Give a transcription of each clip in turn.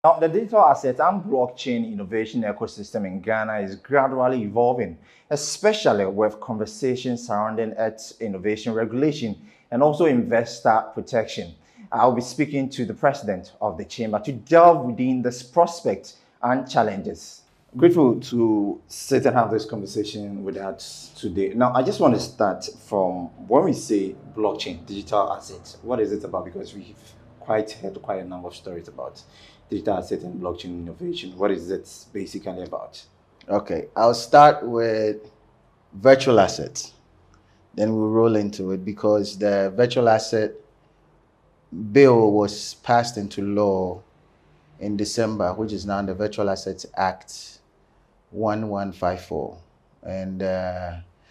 Now, the digital asset and blockchain innovation ecosystem in Ghana is gradually evolving, especially with conversations surrounding its innovation regulation and also investor protection. I'll be speaking to the president of the chamber to delve within this prospect and challenges. Grateful to sit and have this conversation with us today. Now, I just want to start from when we say blockchain, digital assets, what is it about? Because we've quite heard quite a number of stories about digital asset and blockchain innovation. What is it basically about? Okay, I'll start with virtual assets. Then we'll roll into it because the virtual asset bill was passed into law in December, which is now the Virtual Assets Act 1154. And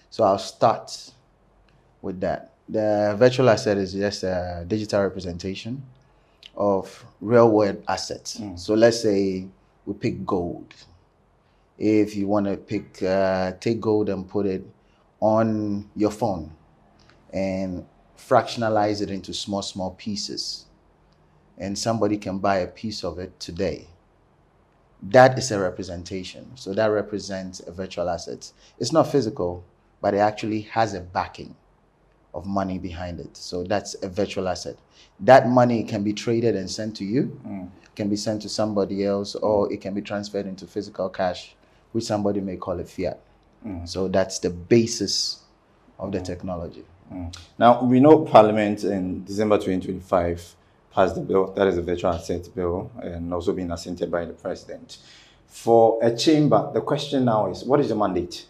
so I'll start with that. The virtual asset is just a digital representation of real world assets. So let's say we pick gold. If you want to take gold and put it on your phone and fractionalize it into small pieces, and somebody can buy a piece of it today, that is a representation. So that represents a virtual asset. It's not physical, but it actually has a backing of money behind it. So that's a virtual asset. That money can be traded and sent to you, can be sent to somebody else, or it can be transferred into physical cash, which somebody may call it fiat. So that's the basis of the technology. Now, we know Parliament in December 2025 passed the bill, that is a virtual asset bill, and also being assented by the president. For a chamber, the question now is, what is the mandate?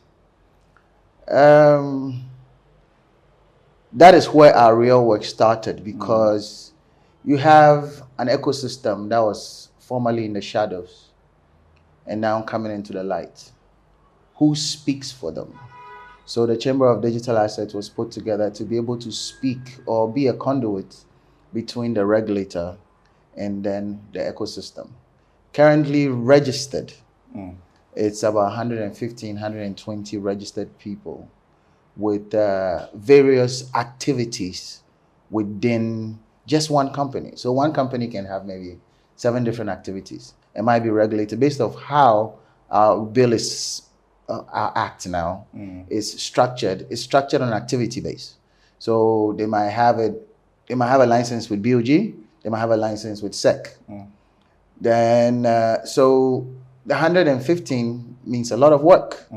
That is where our real work started, because you have an ecosystem that was formerly in the shadows and now coming into the light. Who speaks for them? So the Chamber of Digital Assets was put together to be able to speak or be a conduit between the regulator and then the ecosystem. Currently registered, it's about 115, 120 registered people with various activities within just one company. So one company can have maybe 7 different activities. It might be regulated based off how our bill is, our act now is structured. It's structured on activity base. So they might have a license with BOG, they might have a license with SEC. Then, so the 115 means a lot of work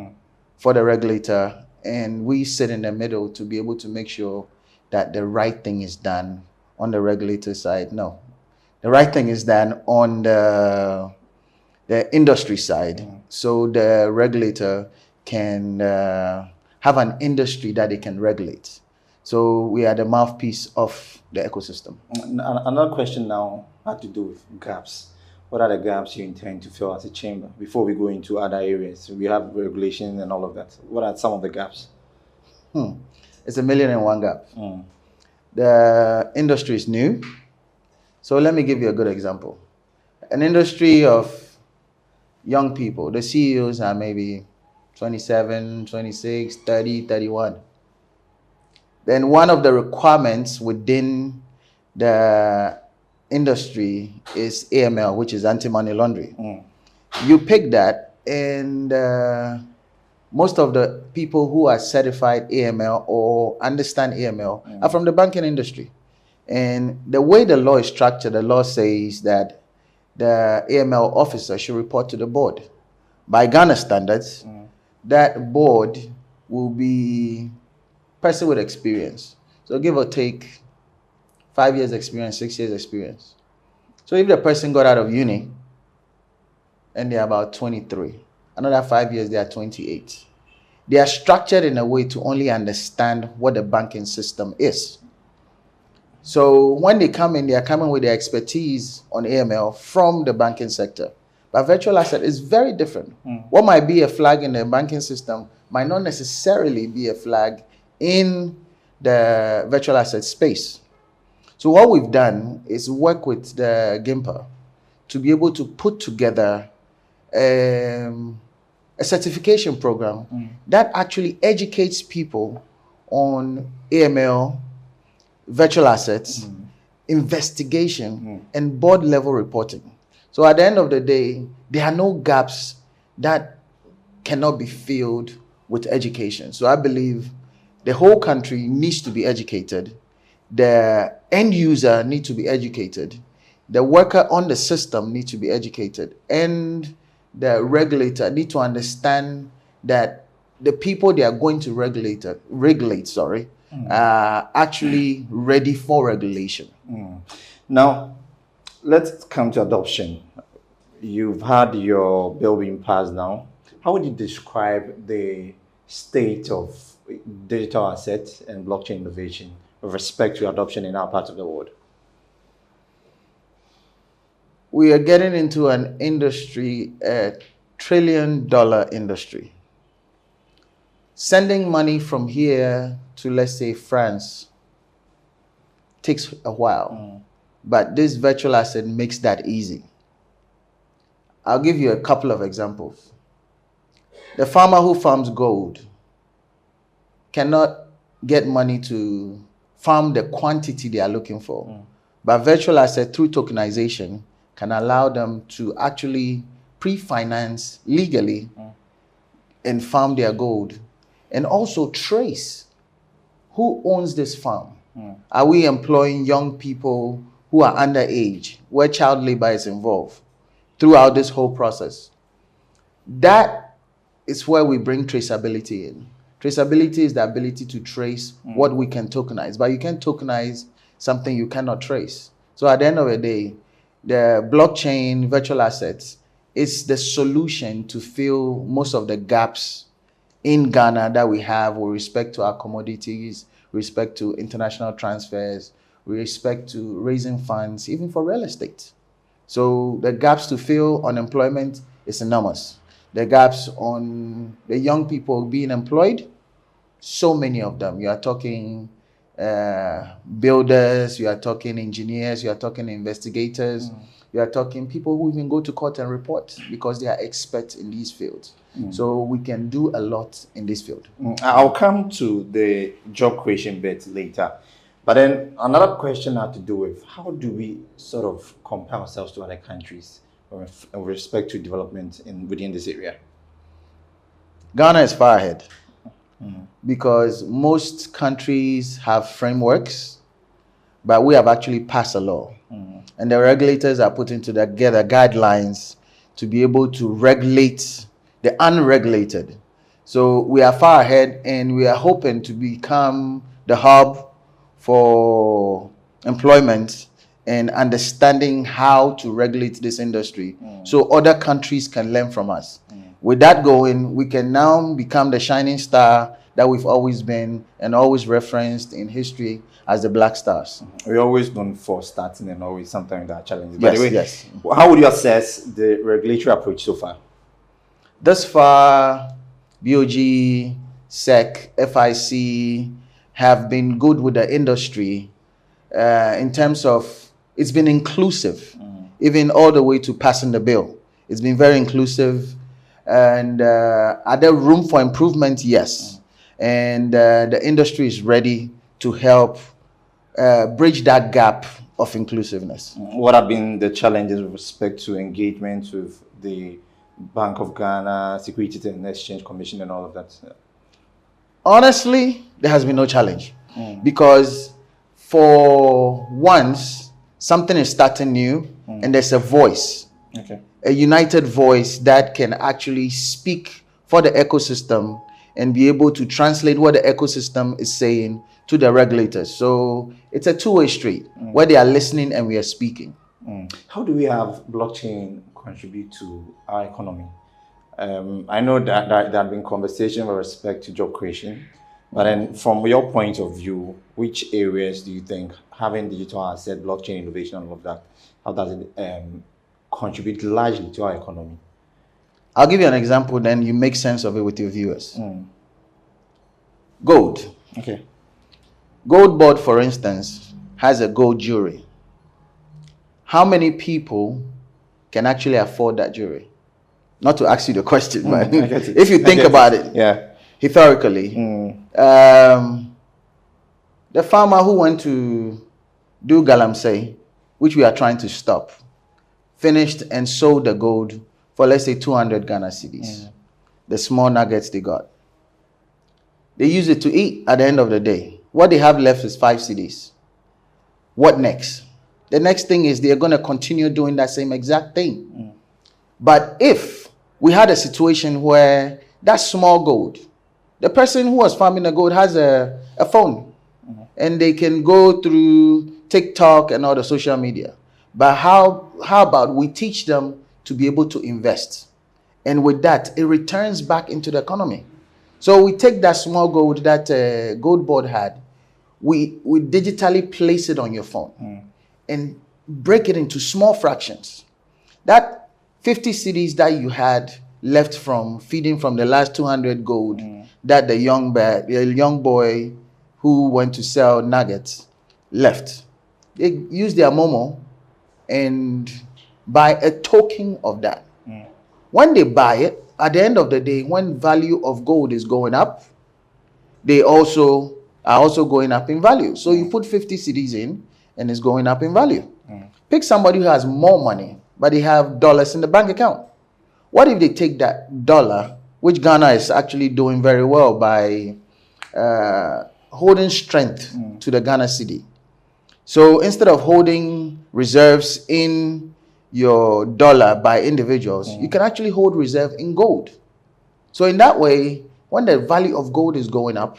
for the regulator, and we sit in the middle to be able to make sure that the right thing is done on the regulator side. No, the right thing is done on the industry side. So the regulator can have an industry that they can regulate. So we are the mouthpiece of the ecosystem. Another question now had to do with gaps. What are the gaps you intend to fill as a chamber before we go into other areas? We have regulations and all of that. What are some of the gaps? It's 1,000,001 gaps. The industry is new. So let me give you a good example. An industry of young people, the CEOs are maybe 27, 26, 30, 31. Then one of the requirements within the industry is AML, which is anti-money laundering. You pick that, and most of the people who are certified AML or understand AML are from the banking industry. And the way the law is structured, the law says that the AML officer should report to the board. By Ghana standards, that board will be person with experience. So give or take 5 years experience, 6 years experience. So if the person got out of uni and they're about 23, another 5 years, they are 28. They are structured in a way to only understand what the banking system is. So when they come in, they are coming with their expertise on AML from the banking sector. But virtual asset is very different. What might be a flag in the banking system might not necessarily be a flag in the virtual asset space. So what we've done is work with the GIMPA to be able to put together a certification program that actually educates people on AML, virtual assets, investigation, and board level reporting. So at the end of the day, there are no gaps that cannot be filled with education. So I believe the whole country needs to be educated. The end user needs to be educated. The worker on the system needs to be educated. And the regulator need to understand that the people they are going to regulate, are actually ready for regulation. Now, let's come to adoption. You've had your bill being passed now. How would you describe the state of digital assets and blockchain innovation with respect to adoption in our part of the world? We are getting into an industry, a $1 trillion industry. Sending money from here to, let's say, France takes a while, but this virtual asset makes that easy. I'll give you a couple of examples. The farmer who farms gold cannot get money to farm the quantity they are looking for, but virtual asset through tokenization can allow them to actually pre-finance legally and farm their gold, and also trace who owns this farm. Are we employing young people who are underage, where child labor is involved throughout this whole process? That is where we bring traceability in. Traceability is the ability to trace what we can tokenize, but you can't tokenize something you cannot trace. So at the end of the day, the blockchain virtual assets is the solution to fill most of the gaps in Ghana that we have with respect to our commodities, respect to international transfers, with respect to raising funds, even for real estate. So the gaps to fill unemployment is enormous. The gaps on the young people being employed, so many of them. You are talking builders, you are talking engineers, you are talking investigators, you are talking people who even go to court and report because they are experts in these fields. So we can do a lot in this field. I'll come to the job creation bit later. But then another question had to do with how do we sort of compare ourselves to other countries with respect to development within this area? Ghana is far ahead because most countries have frameworks, but we have actually passed a law. And the regulators are putting together guidelines to be able to regulate the unregulated. So we are far ahead, and we are hoping to become the hub for employment and understanding how to regulate this industry so other countries can learn from us. With that going, we can now become the shining star that we've always been and always referenced in history as the Black Stars. We're always known for starting and always sometimes there are challenges. Yes, By the way, yes. How would you assess the regulatory approach so far? Thus far, BOG, SEC, FIC have been good with the industry in terms of it's been inclusive, even all the way to passing the bill. It's been very inclusive. And are there room for improvement? Yes. And the industry is ready to help bridge that gap of inclusiveness. What have been the challenges with respect to engagement with the Bank of Ghana, Securities and Exchange Commission and all of that? Honestly, there has been no challenge because for once, something is starting new and there's a voice, a united voice that can actually speak for the ecosystem and be able to translate what the ecosystem is saying to the regulators. So it's a two-way street where they are listening and we are speaking. How do we have blockchain contribute to our economy? I know that there have been conversations with respect to job creation, but then from your point of view, which areas do you think having digital asset, blockchain innovation, and all of that, how does it contribute largely to our economy? I'll give you an example, then you make sense of it with your viewers. Gold. Okay. Gold board, for instance, has a gold jewelry. How many people can actually afford that jewelry? Not to ask you the question, but if you think about it, historically, the farmer who went to do galamsey, which we are trying to stop, finished and sold the gold for, let's say, 200 Ghana cedis. The small nuggets they got. They use it to eat at the end of the day. What they have left is 5 cedis. What next? The next thing is they're going to continue doing that same exact thing. But if we had a situation where that small gold, the person who was farming the gold has a phone, and they can go through TikTok and all the social media. But how about we teach them to be able to invest? And with that, it returns back into the economy. So we take that small gold that Gold Board had, we digitally place it on your phone and break it into small fractions. That 50 cedis that you had left from feeding from the last 200 gold that the young boy who went to sell nuggets left. They use their Momo and buy a token of that. When they buy it, at the end of the day, when value of gold is going up, they also are also going up in value. So you put 50 cedis in and it's going up in value. Pick somebody who has more money, but they have dollars in the bank account. What if they take that dollar, which Ghana is actually doing very well by holding strength to the Ghana cedi. So instead of holding reserves in your dollar by individuals, you can actually hold reserve in gold. So in that way, when the value of gold is going up,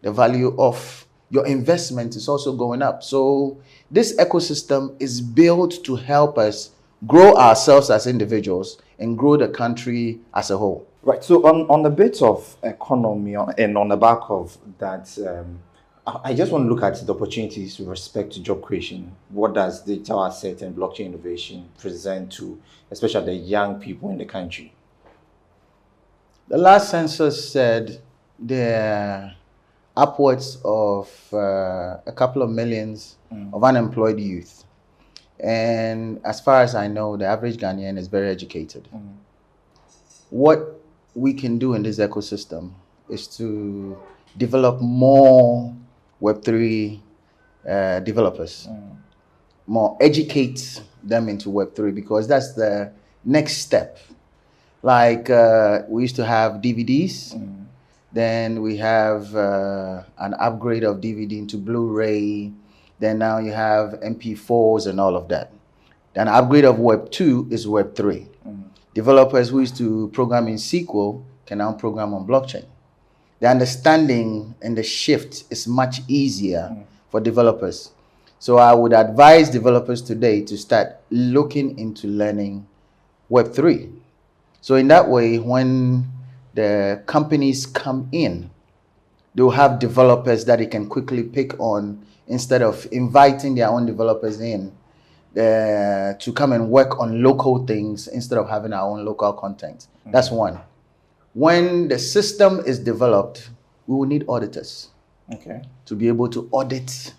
the value of your investment is also going up. So this ecosystem is built to help us grow ourselves as individuals and grow the country as a whole. Right. So on the bit of economy and on the back of that, I just want to look at the opportunities with respect to job creation. What does digital asset and blockchain innovation present to, especially the young people in the country? The last census said there are upwards of a couple of millions of unemployed youth. And as far as I know, the average Ghanaian is very educated. What we can do in this ecosystem is to develop more Web3 developers, more educate them into Web3, because that's the next step. Like we used to have DVDs, then we have an upgrade of DVD into Blu-ray, then now you have MP4s and all of that. Then upgrade of Web 2 is Web 3. Developers who used to program in SQL can now program on blockchain. The understanding and the shift is much easier for developers. So I would advise developers today to start looking into learning Web 3. So in that way, when the companies come in, they'll have developers that they can quickly pick on, instead of inviting their own developers in to come and work on local things instead of having our own local content. That's one. When the system is developed, we will need auditors to be able to audit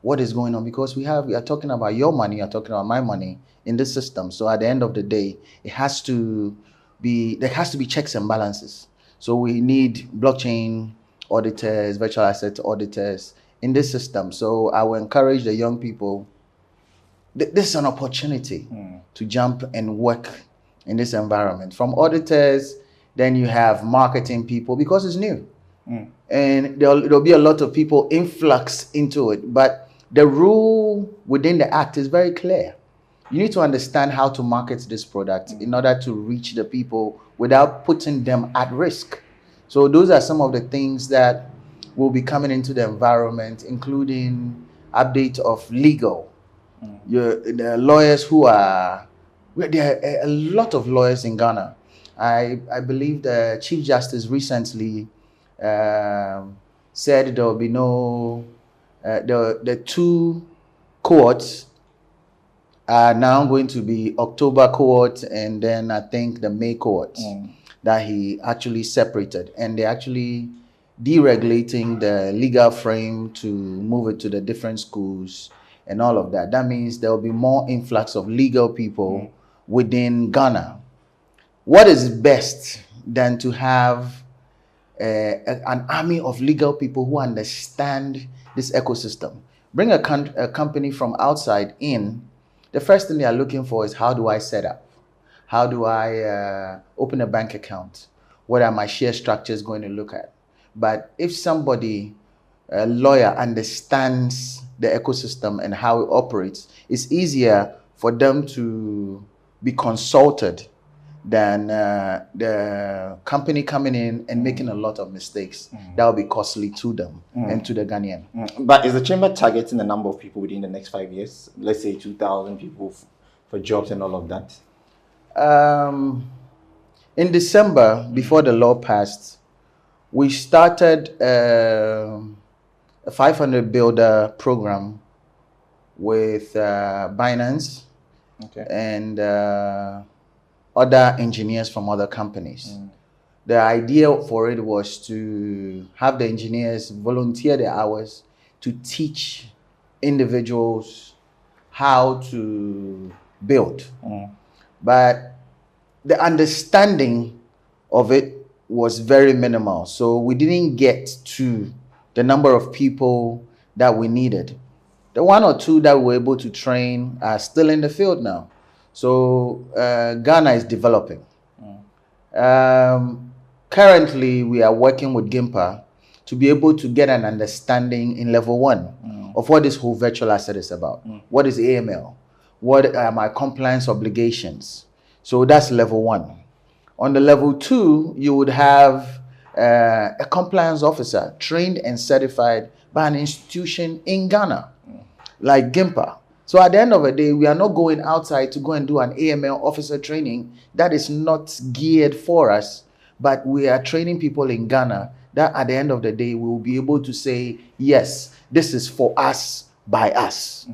what is going on, because we are talking about your money, you're talking about my money in this system. So at the end of the day, there has to be checks and balances. So we need blockchain auditors, virtual asset auditors in this system. So I will encourage the young people, this is an opportunity to jump and work in this environment. From auditors, then you have marketing people, because it's new. And there'll be a lot of people influx into it. But the rule within the act is very clear. You need to understand how to market this product in order to reach the people without putting them at risk. So those are some of the things that will be coming into the environment, including update of legal. The lawyers who are, there are a lot of lawyers in Ghana. I believe the Chief Justice recently said there will be no, the 2 cohorts are now going to be October cohort, and then I think the May cohort that he actually separated, and they're actually deregulating the legal frame to move it to the different schools and all of that. That means there will be more influx of legal people within Ghana. What is best than to have an army of legal people who understand this ecosystem? Bring a company from outside in. the first thing they are looking for is, how do I set up? How do I open a bank account? What are my share structures going to look at? But if somebody, a lawyer, understands the ecosystem and how it operates, it's easier for them to be consulted than the company coming in and making a lot of mistakes. That will be costly to them and to the Ghanaian. But is the chamber targeting the number of people within the next 5 years? Let's say 2,000 people for jobs and all of that? In December, before the law passed, we started a 500 builder program with Binance and other engineers from other companies. The idea for it was to have the engineers volunteer their hours to teach individuals how to build. But the understanding of it was very minimal. So we didn't get to the number of people that we needed. The one or two that we were able to train are still in the field now. So Ghana is developing. Currently, we are working with GIMPA to be able to get an understanding in level 1 of what this whole virtual asset is about. What is AML? What are my compliance obligations? So that's level 1. On the level 2, you would have a compliance officer trained and certified by an institution in Ghana, like GIMPA. So at the end of the day, we are not going outside to go and do an AML officer training. That is not geared for us, but we are training people in Ghana that at the end of the day, we will be able to say, yes, this is for us, by us.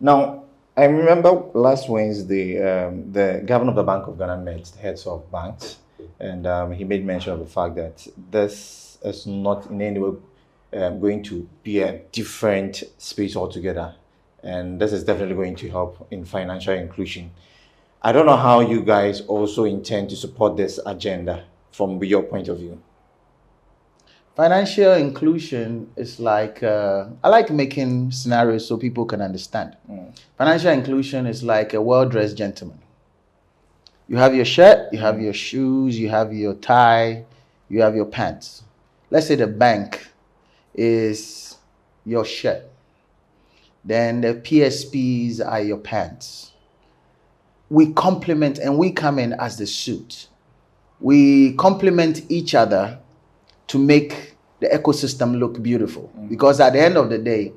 Now, I remember last Wednesday, the governor of the Bank of Ghana met the heads of banks, and he made mention of the fact that this is not in any way going to be a different space altogether. And this is definitely going to help in financial inclusion. I don't know how you guys also intend to support this agenda from your point of view. Financial inclusion is like, I like making scenarios so people can understand. Financial inclusion is like a well-dressed gentleman. You have your shirt, you have your shoes, you have your tie, you have your pants. Let's say the bank is your shirt. Then the PSPs are your pants. We complement and we come in as the suit. We complement each other to make the ecosystem look beautiful. Because at the end of the day,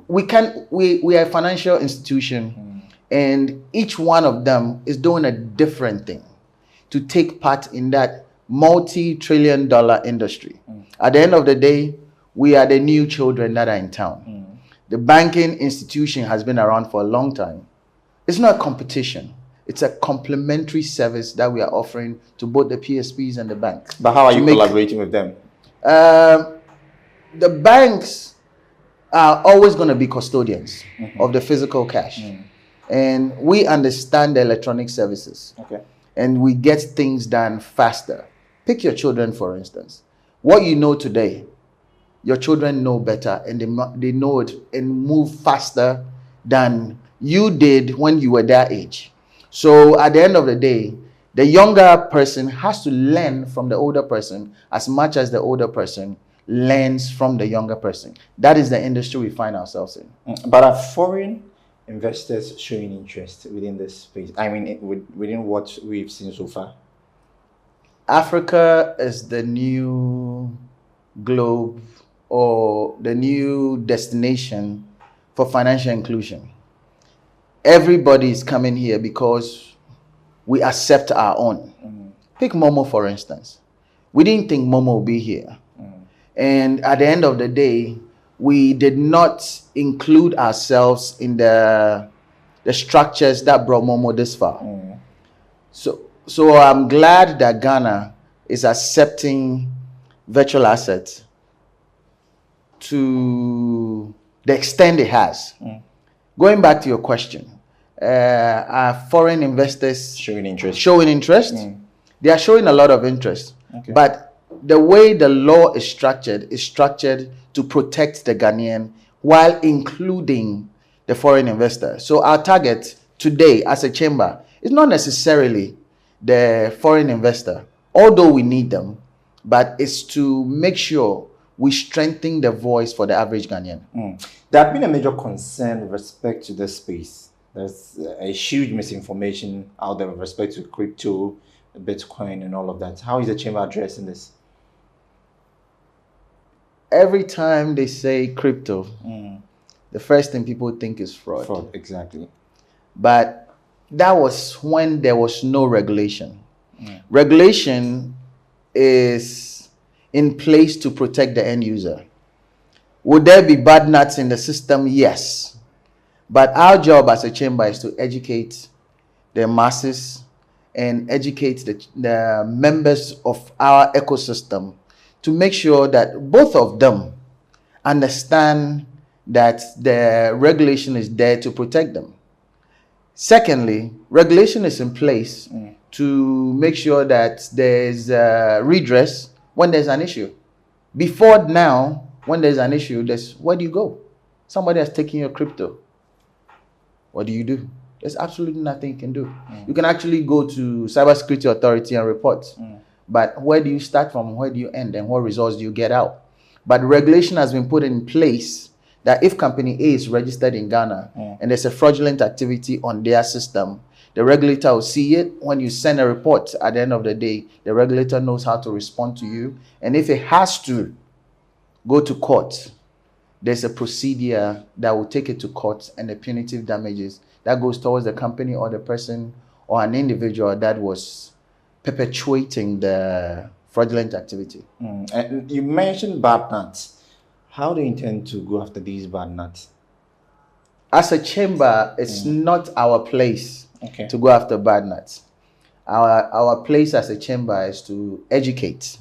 we are a financial institution, and each one of them is doing a different thing to take part in that multi-trillion-dollar industry. At the end of the day, we are the new children that are in town. The banking institution has been around for a long time. It's not a competition. It's a complementary service that we are offering to both the PSPs and the banks. But how are you collaborating with them? The banks are always going to be custodians of the physical cash. And we understand the electronic services. And we get things done faster. Pick your children, for instance. What you know today, your children know better, and they know it and move faster than you did when you were their age. So at the end of the day, the younger person has to learn from the older person as much as the older person learns from the younger person. That is the industry we find ourselves in. But are foreign investors showing interest within this space? I mean, within what we've seen so far? Africa is the new globe or the new destination for financial inclusion. Everybody is coming here because we accept our own. Pick Momo, for instance. We didn't think Momo would be here. And at the end of the day, we did not include ourselves in the structures that brought Momo this far. So I'm glad that Ghana is accepting virtual assets to the extent it has. Going back to your question, are foreign investors showing interest? They are showing a lot of interest. But the way the law is structured to protect the Ghanaian while including the foreign investor. So our target today as a chamber is not necessarily the foreign investor, although we need them, but it's to make sure we strengthen the voice for the average Ghanaian. There has been a major concern with respect to this space. There's a huge misinformation out there with respect to crypto, Bitcoin, and all of that. How is the chamber addressing this? Every time they say crypto, the first thing people think is fraud. Fraud, exactly. But that was when there was no regulation. Regulation is in place to protect the end user. Would there be bad nuts in the system? Yes. But our job as a chamber is to educate the masses and educate the members of our ecosystem to make sure that both of them understand that the regulation is there to protect them. Secondly, regulation is in place to make sure that there's redress when there's an issue. Before now, when there's an issue, where do you go? Somebody has taken your crypto. What do you do? There's absolutely nothing you can do. You can actually go to Cybersecurity Authority and report. But where do you start from? Where do you end? And what results do you get out? But regulation has been put in place that if company A is registered in Ghana and there's a fraudulent activity on their system, the regulator will see it. When you send a report at the end of the day, the regulator knows how to respond to you. And if it has to go to court, there's a procedure that will take it to court, and the punitive damages that goes towards the company or the person or an individual that was perpetuating the fraudulent activity. And you mentioned bad nuts. How do you intend to go after these bad nuts? As a chamber, it's not our place to go after bad nuts. Our place as a chamber is to educate,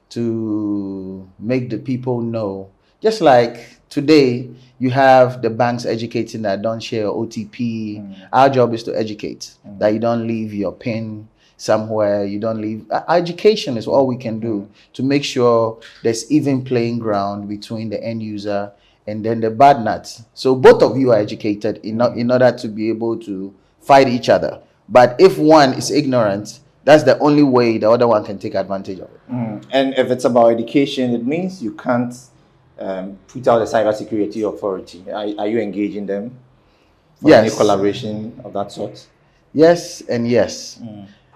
to make the people know. Just like today, you have the banks educating that don't share OTP. Our job is to educate, that you don't leave your PIN somewhere, you don't leave. Education is all we can do to make sure there's even playing ground between the end user and then the bad nuts. So both of you are educated in order to be able to fight each other. But if one is ignorant, that's the only way the other one can take advantage of it. And if it's about education, it means you can't put out the Cybersecurity Authority. Are you engaging them for any collaboration of that sort? Yes and yes.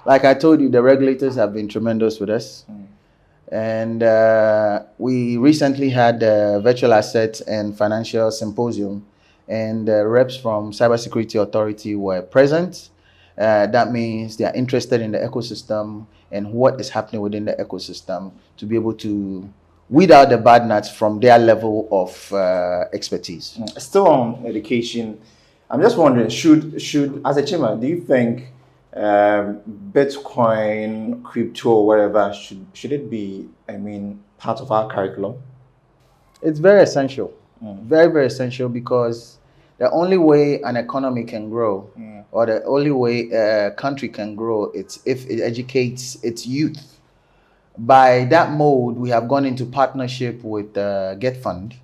Like I told you, the regulators have been tremendous with us. And we recently had the Virtual Asset and Financial Symposium, and the reps from Cybersecurity Authority were present. That means they are interested in the ecosystem and what is happening within the ecosystem to be able to weed out the bad nuts from their level of expertise. Still on education, I'm just wondering, should as a chamber, do you think Bitcoin, crypto, or whatever, should it be, part of our curriculum? It's very essential. Very, very essential, because the only way an economy can grow or the only way a country can grow, it's if it educates its youth. By that mode, we have gone into partnership with Get Fund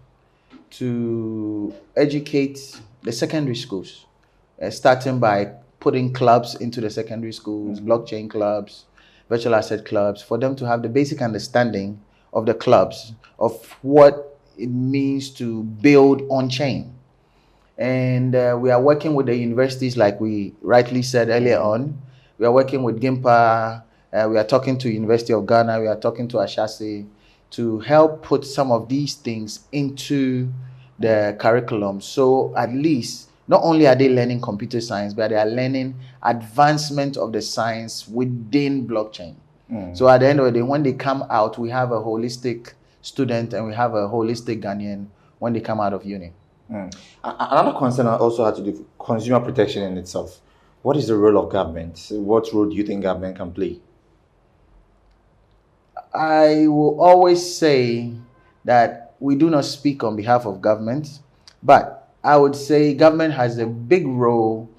to educate the secondary schools, starting by putting clubs into the secondary schools, blockchain clubs, virtual asset clubs, for them to have the basic understanding of the clubs, of what it means to build on-chain. And we are working with the universities, like we rightly said earlier on. We are working with GIMPA, we are talking to University of Ghana, we are talking to Ashase to help put some of these things into the curriculum. So at least, not only are they learning computer science, but they are learning advancement of the science within blockchain. So at the end of the day, when they come out, we have a holistic student and we have a holistic Ghanaian when they come out of uni. Another concern also had to do with consumer protection in itself. What is the role of government? What role do you think government can play? I will always say that we do not speak on behalf of government, but I would say government has a big role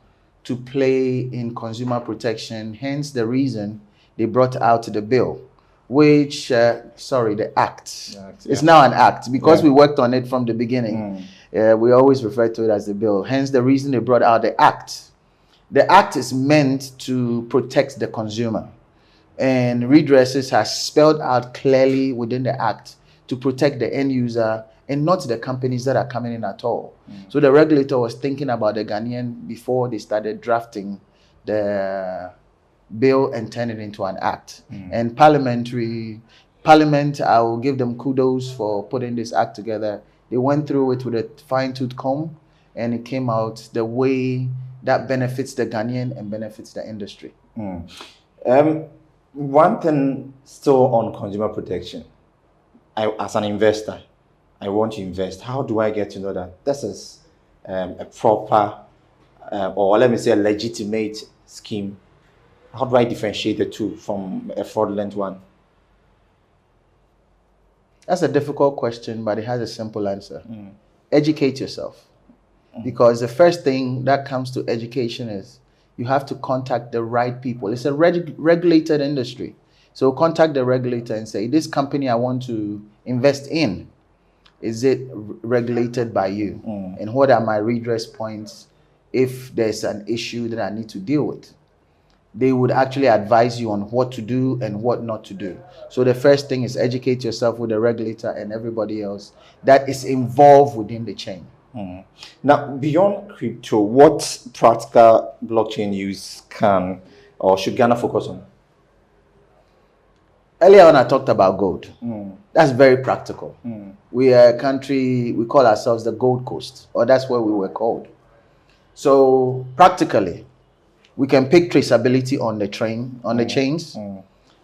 to play in consumer protection, hence the reason they brought out the bill, which, the act. It's now an act, because we worked on it from the beginning. We always refer to it as the bill. Hence the reason they brought out the act. The act is meant to protect the consumer. And redresses has spelled out clearly within the act to protect the end user and not the companies that are coming in at all. So the regulator was thinking about the Ghanaian before they started drafting the bill and turn it into an act. And Parliament, I will give them kudos for putting this act together. They went through it with a fine-tooth comb, and it came out the way that benefits the Ghanaian and benefits the industry. One thing still on consumer protection. As an investor, I want to invest. How do I get to know that this is a proper, or let me say a legitimate scheme? How do I differentiate the two from a fraudulent one? That's a difficult question, but it has a simple answer. Educate yourself. Because the first thing that comes to education is you have to contact the right people. It's a regulated industry. So contact the regulator and say, this company I want to invest in, is it regulated by you? And what are my redress points if there's an issue that I need to deal with? They would actually advise you on what to do and what not to do. So the first thing is educate yourself with the regulator and everybody else that is involved within the chain. Now, beyond crypto, what practical blockchain use can or should Ghana focus on? Earlier on, I talked about gold. That's very practical. We are a country, we call ourselves the Gold Coast, or that's what we were called. So practically, we can pick traceability on the chains,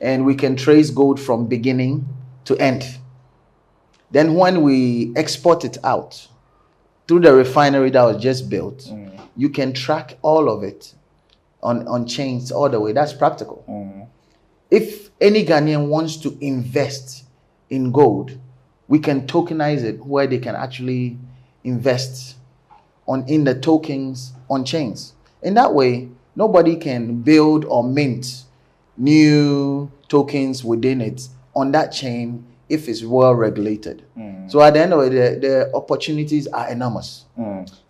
and we can trace gold from beginning to end. Then when we export it out through the refinery that was just built, you can track all of it on chains all the way. That's practical. If any Ghanaian wants to invest in gold, we can tokenize it where they can actually invest in the tokens on chains. In that way, nobody can build or mint new tokens within it on that chain if it's well regulated. So at the end of it, the opportunities are enormous.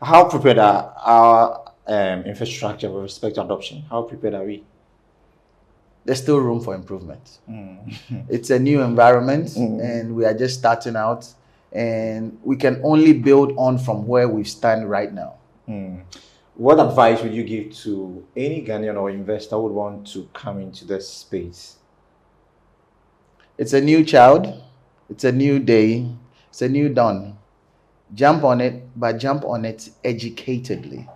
How prepared are our infrastructure with respect to adoption? How prepared are we? There's still room for improvement. It's a new environment, and we are just starting out, and we can only build on from where we stand right now. What advice would you give to any Ghanaian or investor who would want to come into this space? It's a new child. It's a new day. It's a new dawn. Jump on it, but jump on it educatedly.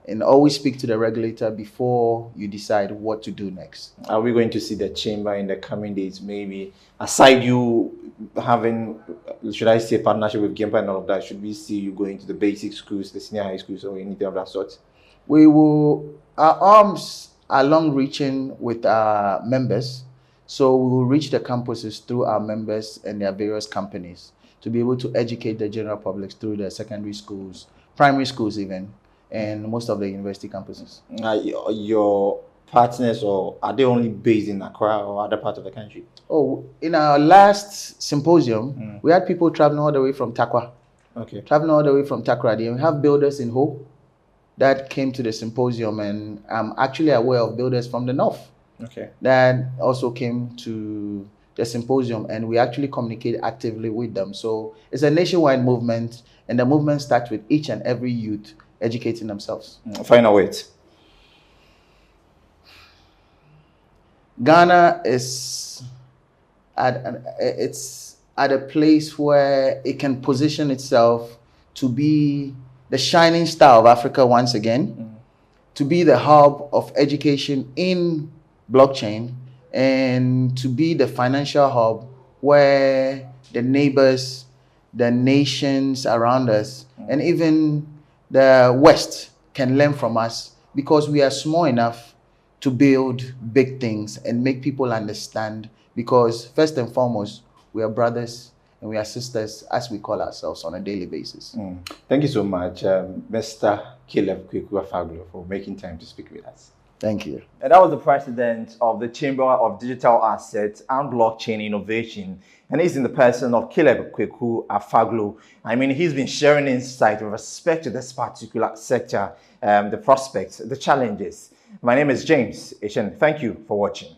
And always speak to the regulator before you decide what to do next. Are we going to see the chamber in the coming days? Maybe aside you having, should I say, partnership with Gimpa and all of that, should we see you going to the basic schools, the senior high schools, or anything of that sort? We will, our arms are long reaching with our members. So we will reach the campuses through our members and their various companies to be able to educate the general public through the secondary schools, primary schools even, and most of the university campuses. Your partners, or are they only based in Accra or other parts of the country? Oh, in our last symposium, we had people traveling all the way from Takwa. Traveling all the way from Takoradi. And we have builders in Ho that came to the symposium, and I'm actually aware of builders from the north that also came to the symposium, and we actually communicate actively with them. So it's a nationwide movement, and the movement starts with each and every youth educating themselves. Final words. Ghana is at a place where it can position itself to be the shining star of Africa once again, to be the hub of education in blockchain, and to be the financial hub where the neighbors, the nations around us, and even the West can learn from us, because we are small enough to build big things and make people understand, because first and foremost, we are brothers and we are sisters, as we call ourselves on a daily basis. Thank you so much, Mr. Kweku Afaglo, for making time to speak with us. Thank you. And that was the president of the Chamber of Digital Assets and Blockchain Innovation. And he's in the person of Kweku Afaglo. I mean, he's been sharing insight with respect to this particular sector, the prospects, the challenges. My name is James Ishen. Thank you for watching.